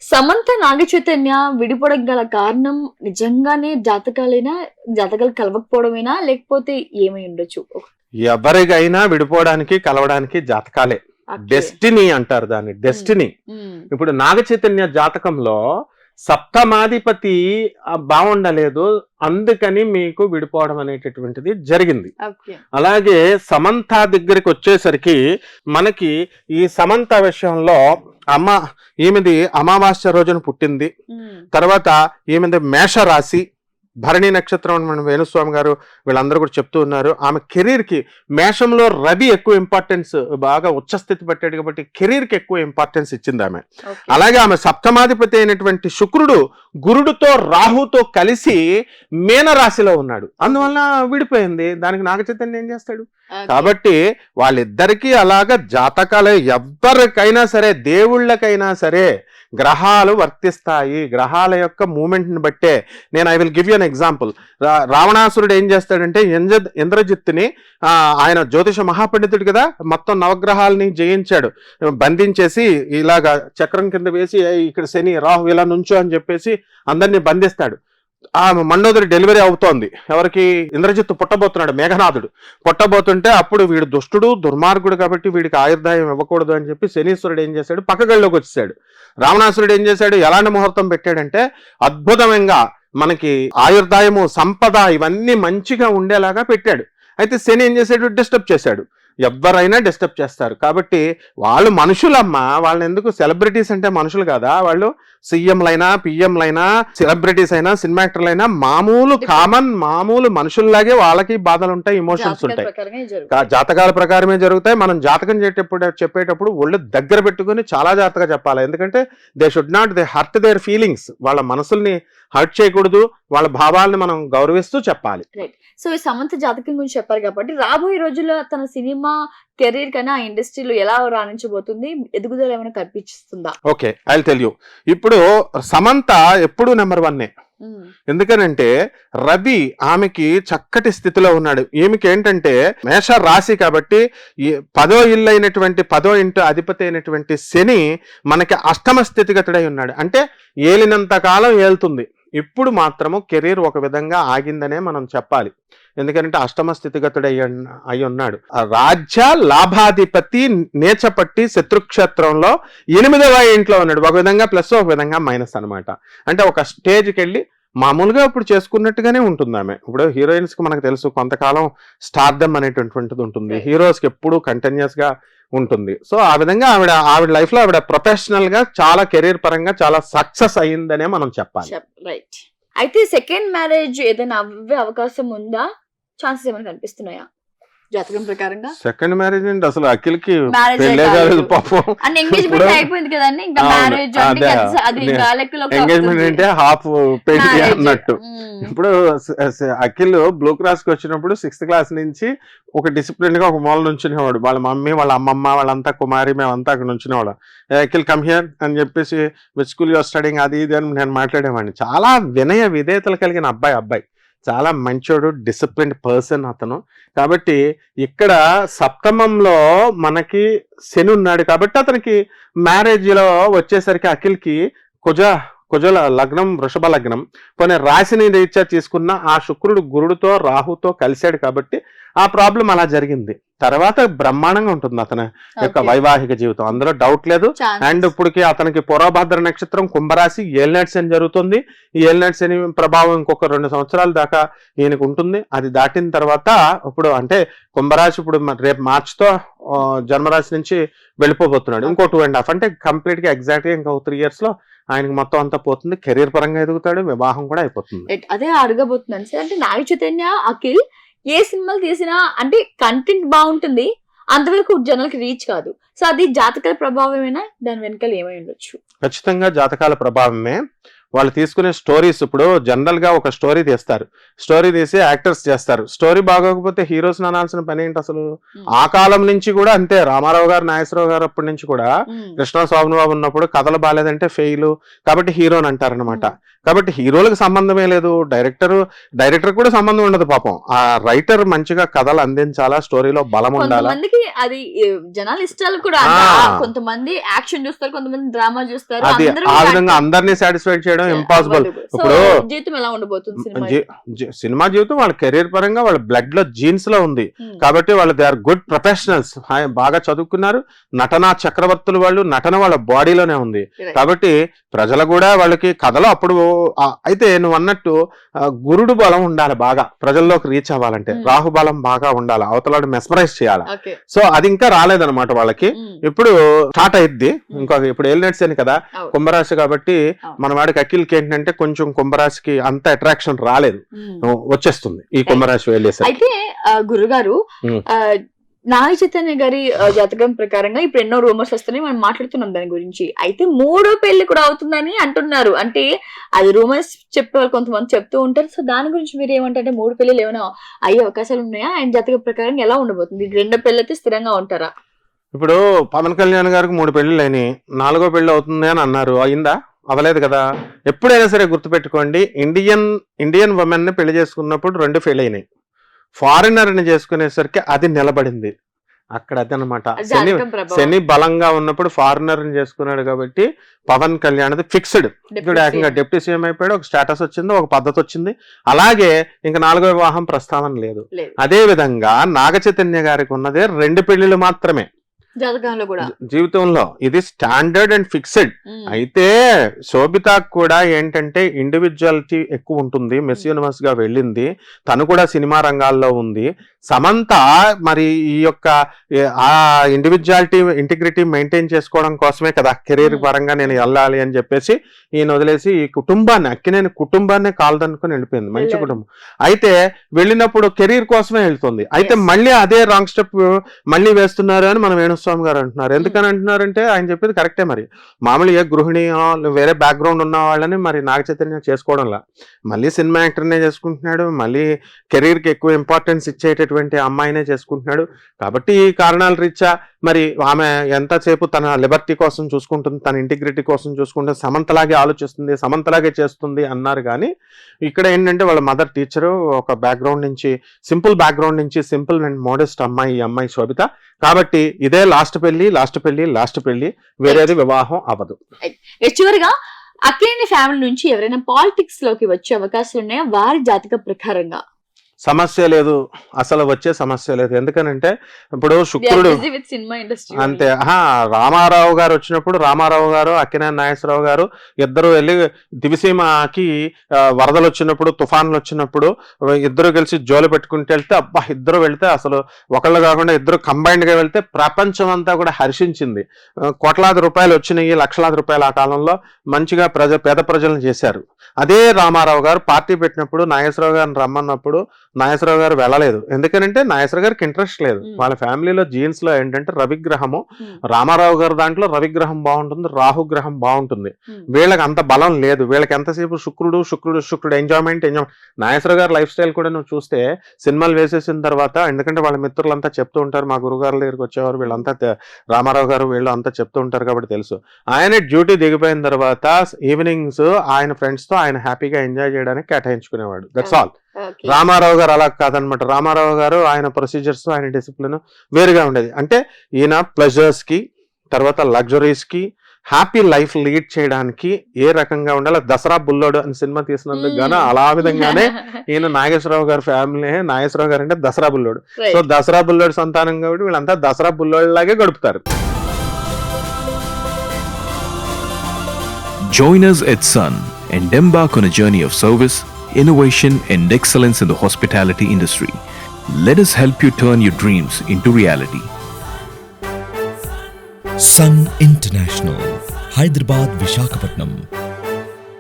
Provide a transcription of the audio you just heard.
సమంత నాగ చైతన్య విడిపోవడం గల కారణం నిజంగానే జాతకాలు కలవకపోవడమేనా లేకపోతే ఏమై ఉండొచ్చు? ఎవరికైనా విడిపోవడానికి కలవడానికి జాతకాలే, డెస్టినీ అంటారు దాన్ని, డెస్టినీ. ఇప్పుడు నాగ చైతన్య జాతకంలో సప్తమాధిపతి బాగుండలేదు, అందుకని మీకు విడిపోవడం అనేటటువంటిది జరిగింది. అలాగే సమంత దగ్గరికి వచ్చేసరికి మనకి ఈ సమంత విషయంలో ఈమెది అమావాస్య రోజున పుట్టింది. తర్వాత ఈమెది మేషరాశి, భరణి నక్షత్రం. మన వేణుస్వామి గారు వీళ్ళందరూ కూడా చెప్తూ ఉన్నారు. ఆమె కెరీర్ కి మేషంలో రవి ఎక్కువ ఇంపార్టెన్స్, బాగా ఉచ్చస్థితి పట్టాడు కాబట్టి కెరీర్ కి ఎక్కువ ఇంపార్టెన్స్ ఇచ్చింది ఆమె. అలాగే ఆమె సప్తమాధిపతి అయినటువంటి శుక్రుడు గురుడుతో రాహుతో కలిసి మీనరాశిలో ఉన్నాడు, అందువల్ల విడిపోయింది. దానికి నాగ చైతన్య ఏం చేస్తాడు? కాబట్టి వాళ్ళిద్దరికీ అలాగా జాతకాలు, ఎవరికైనా సరే, దేవుళ్ళకైనా సరే గ్రహాలు వర్తిస్తాయి. గ్రహాల యొక్క మూమెంట్ ని బట్టే. నేను I will give you an example. రావణాసురుడు ఏం చేస్తాడంటే ఇంద్రజిత్తుని, ఆయన జ్యోతిష మహాపండితుడు కదా, మొత్తం నవగ్రహాలని జయించాడు, బంధించేసి ఇలాగా చక్రం కింద వేసి ఇక్కడ శని రాహు ఇలా నుంచో అని చెప్పేసి అందరినీ బంధిస్తాడు. ఆ మండోదరి డెలివరీ అవుతోంది. ఎవరికి? ఇంద్రజిత్తు పుట్టబోతున్నాడు, మేఘనాథుడు పుట్టబోతుంటే అప్పుడు వీడు దుష్టుడు దుర్మార్గుడు కాబట్టి వీడికి ఆయుర్దాయం ఇవ్వకూడదు అని చెప్పి శనీశ్వరుడు ఏం చేశాడు? పక్కగళ్ళలోకి వచ్చేసాడు. రావణాసురుడు ఏం చేశాడు? ఎలాంటి ముహూర్తం పెట్టాడంటే అద్భుతంగా మనకి ఆయుర్దాయము, సంపద ఇవన్నీ మంచిగా ఉండేలాగా పెట్టాడు. అయితే శని ఏం చేశాడు? డిస్టర్బ్ చేశాడు. ఎవరైనా డిస్టర్బ్ చేస్తారు కాబట్టి వాళ్ళు మనుషులమ్మా. వాళ్ళని ఎందుకు? సెలబ్రిటీస్ అంటే మనుషులు కదా, వాళ్ళు సీఎంలైనా పిఎంలైనా సెలబ్రిటీస్ అయినా సినిమా యాక్టర్లైనా మామూలు మామూలు మనుషుల్లాగే వాళ్ళకి బాధలు ఉంటాయి, ఇమోషన్స్ ఉంటాయి. జాతకాల ప్రకారమే జరుగుతాయి. మనం జాతకం చెప్పేటప్పుడు ఒళ్ళు దగ్గర పెట్టుకుని చాలా జాగ్రత్తగా చెప్పాలి. ఎందుకంటే they should not hurt there feelings. వాళ్ళ మనసుల్ని హర్ట్ చేయకూడదు, వాళ్ళ భావాలను మనం గౌరవిస్తూ చెప్పాలి. సో ఈ సమంత జాతకం గురించి చెప్పారు కాబట్టి రాబోయే రోజుల్లో తన సినిమా కెరీర్ కన్నా ఇండస్ట్రీలో ఎలా రాణించబోతుంది, ఎదుగుదల ఏమైనా కనిపిస్తుందా? Okay, I will tell you. ఇప్పుడు సమంత ఎప్పుడు నెంబర్ 1. ఎందుకనంటే రవి ఆమెకి చక్కటి స్థితిలో ఉన్నాడు. ఈమెకి ఏంటంటే మేష రాశి కాబట్టి 10వ ఇల్లు అయినటువంటి 10వ ఇంటి అధిపతి అయినటువంటి శని మనకి అష్టమ స్థితిగతుడై ఉన్నాడు. అంటే ఏలినంత కాలం ఏలుతుంది. ఇప్పుడు మాత్రము కెరీర్ ఒక విధంగా ఆగిందనే మనం చెప్పాలి. ఎందుకంటే అష్టమ స్థితిగతుడు అయి ఉన్నాడు. రాజ్య లాభాధిపతి నేచపట్టి శత్రుక్షేత్రంలో 8వ ఇంట్లో ఉన్నాడు. ఒక విధంగా ప్లస్, ఒక విధంగా మైనస్ అనమాట. అంటే ఒక స్టేజ్కి వెళ్ళి మామూలుగా ఇప్పుడు చేసుకున్నట్టుగానే ఉంటుంది ఆమె. ఇప్పుడు హీరోయిన్స్ కి మనకు తెలుసు కొంతకాలం స్టార్డమ్ అనేటువంటిది ఉంటుంది, హీరోస్ కి ఎప్పుడు కంటిన్యూస్ గా ఉంటుంది. సో ఆ విధంగా ఆవిడ లైఫ్ లో ఆవిడ ప్రొఫెషనల్ గా చాలా కెరీర్ పరంగా చాలా సక్సెస్ అయ్యిందనే మనం చెప్పాలి. రైట్. అయితే సెకండ్ మ్యారేజ్ ఏదైనా అవ్వే అవకాశం ఉందా? ఛాన్సెస్ ఏమైనా కనిపిస్తున్నాయా జాతకం ప్రకారంగా? సెకండ్ మ్యారేజ్ అంటే అసలు అఖిల్కి పెళ్ళే కాలేదు పాపం. ఎంగేజ్మెంట్ అంటే హాఫ్ పెళ్లి అన్నట్టు. ఇప్పుడు అఖిల్ బ్లూ క్రాస్ కి వచ్చినప్పుడు 6th క్లాస్ నుంచి ఒక డిసిప్లిన్ గా ఒక మూల నుంచునేవాడు. వాళ్ళ మమ్మీ, వాళ్ళ అమ్మమ్మ, వాళ్ళంతా కుమారి, మేమంతా అక్కడ నుంచునేవాడు. అఖిల్ కమ్ హియర్ అని చెప్పేసి విచ్ స్కూల్ యూర్ స్టడీయింగ్ అది ఇది అని నేను మాట్లాడేవాడిని. చాలా వినయ విధేయతలు కలిగిన అబ్బాయి, చాలా మంచోడు, డిసిప్లిన్డ్ పర్సన్ అతను. కాబట్టి ఇక్కడ సప్తమంలో మనకి శని ఉన్నాడు కాబట్టి అతనికి మ్యారేజ్ లో వచ్చేసరికి అఖిల్కి కుజల లగ్నం వృషభ లగ్నం, కొన్ని రాశిని రీత్యా తీసుకున్న ఆ శుక్రుడు గురుడుతో రాహుతో కలిశాడు కాబట్టి ఆ ప్రాబ్లం అలా జరిగింది. తర్వాత బ్రహ్మాండంగా ఉంటుంది అతని యొక్క వైవాహిక జీవితం, అందులో డౌట్ లేదు. అండ్ ఇప్పటికి అతనికి పూర్వభద్ర నక్షత్రం కుంభరాశి ఏలినాటి శని జరుగుతుంది. ఈ ఏలినాటి శని ప్రభావం ఇంకొక 2 సంవత్సరాల దాకా ఈయనకు ఉంటుంది. అది దాటిన తర్వాత ఇప్పుడు అంటే కుంభరాశి ఇప్పుడు రేపు మార్చితో జన్మరాశి నుంచి వెళ్ళిపోబోతున్నాడు. ఇంకో 2.5 అంటే కంప్లీట్ గా ఎగ్జాక్ట్ గా ఇంకో 3 years లో ఆయనకు మొత్తం అంతా పోతుంది. కెరీర్ పరంగా ఎదుగుతాడు, వివాహం కూడా అయిపోతుంది. అదే అడగబోతున్నాను సార్. అంటే నాగ చైతన్య అఖిల్ ఏ సినిమాలు తీసినా అంటే కంటెంట్ బాగుంటుంది, అంతవరకు జనాలకి రీచ్ కాదు. సో అది జాతకాల ప్రభావమేనా? దాని వెనకాల ఏమై ఉండొచ్చు? ఖచ్చితంగా జాతకాల ప్రభావమే. వాళ్ళు తీసుకునే స్టోరీస్, ఇప్పుడు జనరల్ గా ఒక స్టోరీ తీస్తారు, స్టోరీ తీసి యాక్టర్స్ చేస్తారు, స్టోరీ బాగోకపోతే హీరోస్ అనాల్సిన పని ఏంటి అసలు? ఆ కాలం నుంచి కూడా అంతే, రామారావు గారు, నాగేశ్వరరావు గారు అప్పటి నుంచి కూడా కృష్ణ శోభనబాబు ఉన్నప్పుడు కథలు బాగాలేదంటే ఫెయిల్, కాబట్టి హీరోని అంటారనమాట. కాబట్టి హీరోలకు సంబంధమే లేదు, డైరెక్టర్ కూడా సంబంధం ఉండదు పాపం. ఆ రైటర్ మంచిగా కథలు అందించాలా, స్టోరీలో బలం ఉండాలా. కొంతమందికి అది జనాల ఇష్టాలు కూడా, కొంతమంది యాక్షన్ చూస్తారు, కొంతమంది డ్రామా చూస్తారు. అది ఆ విధంగా అందరినీ సాటిస్ఫైడ్ చేయడం ఇంపాసిబుల్. ఇప్పుడు జీవితం ఎలా ఉండబోతుంది, సినిమా జీవితం వాళ్ళ కెరీర్ పరంగా వాళ్ళ బ్లడ్ లో, జీన్స్ లో ఉంది కాబట్టి వాళ్ళు దే ఆర్ గుడ్ ప్రొఫెషనల్స్, బాగా చదువుకున్నారు, నటనా చక్రవర్తులు వాళ్ళు, నటన వాళ్ళ బాడీలోనే ఉంది. కాబట్టి ప్రజలు కూడా వాళ్ళకి కథలో అప్పుడు అయితే నువ్వు అన్నట్టు గురుడు బలం ఉండాలి బాగా, ప్రజల్లోకి రీచ్ అవ్వాలంటే రాహు బలం బాగా ఉండాలి, అవతల మెస్మరైజ్ చేయాలి. సో అది ఇంకా రాలేదన్నమాట వాళ్ళకి. ఇప్పుడు స్టార్ట్ అయిద్ది ఇంకొక, ఇప్పుడు ఏలినట్స్ అని కదా కుంభరాశి, కాబట్టి మన వాడికి అఖిల్కి ఏంటంటే కొంచెం కుంభరాశికి అంత అట్రాక్షన్ రాలేదు, వచ్చేస్తుంది ఈ కుంభరాశి వెళ్ళేసరికి. అయితే గురుగారు, నాగ చైతన్య గారి జాతకం ప్రకారంగా ఇప్పుడు ఎన్నో రూమర్స్ వస్తున్నాయి, మనం మాట్లాడుతున్నాం దాని గురించి. అయితే 3వ పెళ్లి కూడా అవుతుందని అంటున్నారు. అంటే అది రూమర్స్ చెప్పేవాళ్ళు కొంతమంది చెప్తూ ఉంటారు. సో దాని గురించి మీరు ఏమంటారంటే 3 పెళ్లిలు ఏమైనా అయ్యే అవకాశాలు ఉన్నాయా? ఆయన జాతక ప్రకారం ఎలా ఉండబోతుంది? 2 పెళ్లి అయితే స్థిరంగా ఉంటారా? ఇప్పుడు పవన్ కళ్యాణ్ గారికి 3 పెళ్లిళ్ళు అయినాయి, 4వ పెళ్లి అవుతుంది అని అన్నారు, అయిందా? అవలేదు కదా. ఎప్పుడైనా సరే గుర్తుపెట్టుకోండి, ఇండియన్ ఉమెన్ ని పెళ్లి చేసుకున్నప్పుడు 2 ఫెయిల్ అయినాయి, ఫారినర్ ని చేసుకునేసరికి అది నిలబడింది. అక్కడ అదనమాట, శని బలంగా ఉన్నప్పుడు ఫారినర్ ని చేసుకున్నాడు కాబట్టి పవన్ కళ్యాణ్ అది ఫిక్స్డ్. ఇప్పుడు ఏకంగా డిప్యూటీ సీఎం అయిపోయాడు, ఒక స్టేటస్ వచ్చింది, ఒక పద్ధతి వచ్చింది. అలాగే ఇంకా 4వ వివాహం ప్రస్తావన లేదు. అదే విధంగా నాగ చైతన్య గారికి ఉన్నదే 2 పెళ్లిళ్ళు మాత్రమే జీవితంలో, ఇది స్టాండర్డ్ అండ్ ఫిక్స్డ్. అయితే శోభిత కూడా ఏంటంటే ఇండివిజువాలిటీ ఎక్కువ ఉంటుంది, మిస్ యూనివర్స్ గా వెళ్ళింది, తను కూడా సినిమా రంగాల్లో ఉంది. సమంత మరి ఈ యొక్క ఆ ఇండివిజువాలిటీ, ఇంటిగ్రిటీ మెయింటైన్ చేసుకోవడం కోసమే కదా కెరీర్ పరంగా నేను వెళ్ళాలి అని చెప్పేసి ఈయన వదిలేసి ఈ కుటుంబాన్ని, అక్కినేని కుటుంబాన్ని కాల్దనుకుని వెళ్ళిపోయింది. మంచి కుటుంబం అయితే వెళ్ళినప్పుడు కెరీర్ కోసమే వెళ్తుంది. అయితే మళ్ళీ అదే రాంగ్ స్టెప్ మళ్ళీ వేస్తున్నారు అని మనం వేణుస్వామి గారు అంటున్నారు. ఎందుకని అంటున్నారంటే ఆయన చెప్పేది కరెక్టే. మరి మామూలు ఏ గృహిణి వేరే బ్యాక్గ్రౌండ్ ఉన్న వాళ్ళని మరి నాగ చైతన్య చేసుకోవడంలా, మళ్ళీ సినిమా యాక్టర్నే చేసుకుంటున్నాడు, మళ్ళీ కెరీర్ కి ఎక్కువ ఇంపార్టెన్స్ ఇచ్చేటటువంటి అమ్మాయినే చేసుకుంటున్నాడు. కాబట్టి ఈ కారణాల రీత్యా మరి ఆమె ఎంతసేపు తన లిబర్టీ కోసం చూసుకుంటుంది, తన ఇంటిగ్రిటీ కోసం చూసుకుంటుంది, సమంతలాగే ఆలోచిస్తుంది, సమంతలాగే చేస్తుంది అన్నారు. కానీ ఇక్కడ ఏంటంటే వాళ్ళ మదర్ టీచరు, ఒక బ్యాక్గ్రౌండ్ నుంచి, సింపుల్ బ్యాక్గ్రౌండ్ నుంచి, సింపుల్ అండ్ మోడెస్ట్ అమ్మాయి, ఈ అమ్మాయి శోభిత. కాబట్టి ఇదే లాస్ట్ పెళ్లి, వేరేది వివాహం అవ్వదు. చివరిగా అక్కినేని ఫ్యామిలీ నుంచి ఎవరైనా పాలిటిక్స్ లోకి వచ్చే అవకాశాలు ఉన్నాయా వారి జాతక ప్రకారంగా? సమస్య లేదు, అసలు వచ్చే సమస్య లేదు. ఎందుకనంటే ఇప్పుడు శుక్రుడు అంతే. రామారావు గారు వచ్చినప్పుడు రామారావు గారు, అక్కినేని నాగేశ్వరరావు గారు ఇద్దరు వెళ్ళి దివిసీమకి వరదలు వచ్చినప్పుడు, తుఫాన్లు వచ్చినప్పుడు ఇద్దరు కలిసి జోలు పెట్టుకుంటూ వెళ్తే, అబ్బా ఇద్దరు వెళ్తే అసలు ఒకళ్ళు కాకుండా ఇద్దరు కంబైన్డ్ గా వెళ్తే ప్రపంచం అంతా కూడా హర్షించింది. కోట్లాది రూపాయలు వచ్చినాయి, లక్షలాది రూపాయలు ఆ కాలంలో మంచిగా పేద ప్రజలను చేశారు. అదే రామారావు గారు పార్టీ పెట్టినప్పుడు నాగేశ్వరరావు గారిని రమ్మన్నప్పుడు నాగేశ్వరరావు గారు వెళ్ళలేదు. ఎందుకంటే నాగేశ్వర గారికి ఇంట్రెస్ట్ లేదు. వాళ్ళ ఫ్యామిలీలో జీన్స్ లో ఏంటంటే రవిగ్రహము, రామారావు గారు దాంట్లో రవిగ్రహం బాగుంటుంది, రాహుగ్రహం బాగుంటుంది. వీళ్ళకి అంత బలం లేదు. వీళ్ళకి ఎంతసేపు శుక్రుడు ఎంజాయ్మెంట్. నాగేశ్వర గారు లైఫ్ స్టైల్ కూడా నువ్వు చూస్తే సినిమాలు వేసేసిన తర్వాత, ఎందుకంటే వాళ్ళ మిత్రులంతా చెప్తూ ఉంటారు, మా గురుగారు దగ్గరికి వచ్చేవారు వీళ్ళంతా, రామారావు గారు వీళ్ళు అంతా చెప్తూ ఉంటారు కాబట్టి తెలుసు. ఆయన డ్యూటీ దిగిపోయిన తర్వాత ఈవినింగ్స్ ఆయన ఫ్రెండ్స్ తో ఆయన హ్యాపీగా ఎంజాయ్ చేయడానికి కేటాయించుకునేవాడు. That's all. రామారావు గారు అలా కాదనమాట. రామారావు గారు ఆయన ప్రొసీజర్స్, ఆయన డిసిప్లిన్ వేరుగా ఉండేది. అంటే ఈయన ప్లెజర్స్ కి, తర్వాత లగ్జరీస్ కి, హ్యాపీ లైఫ్ లీడ్ చేయడానికి ఏ రకంగా ఉండాలి. దసరా బుల్లోడు అని సినిమా తీసినందుకు గాను అలా విధంగానే ఈయన నాగేశ్వరరావు గారి ఫ్యామిలీ, నాగేశ్వరరావు గారు అంటే దసరా బుల్లోడు. సో దసరా బుల్లోడు సంతానం కాబట్టి వీళ్ళంతా దసరా బుల్లోడు లాగే గడుపుతారు. Join us at Sun and embark on a journey of service, innovation and excellence in the hospitality industry. Let us help you turn your dreams into reality. Sun International, Hyderabad, Visakhapatnam.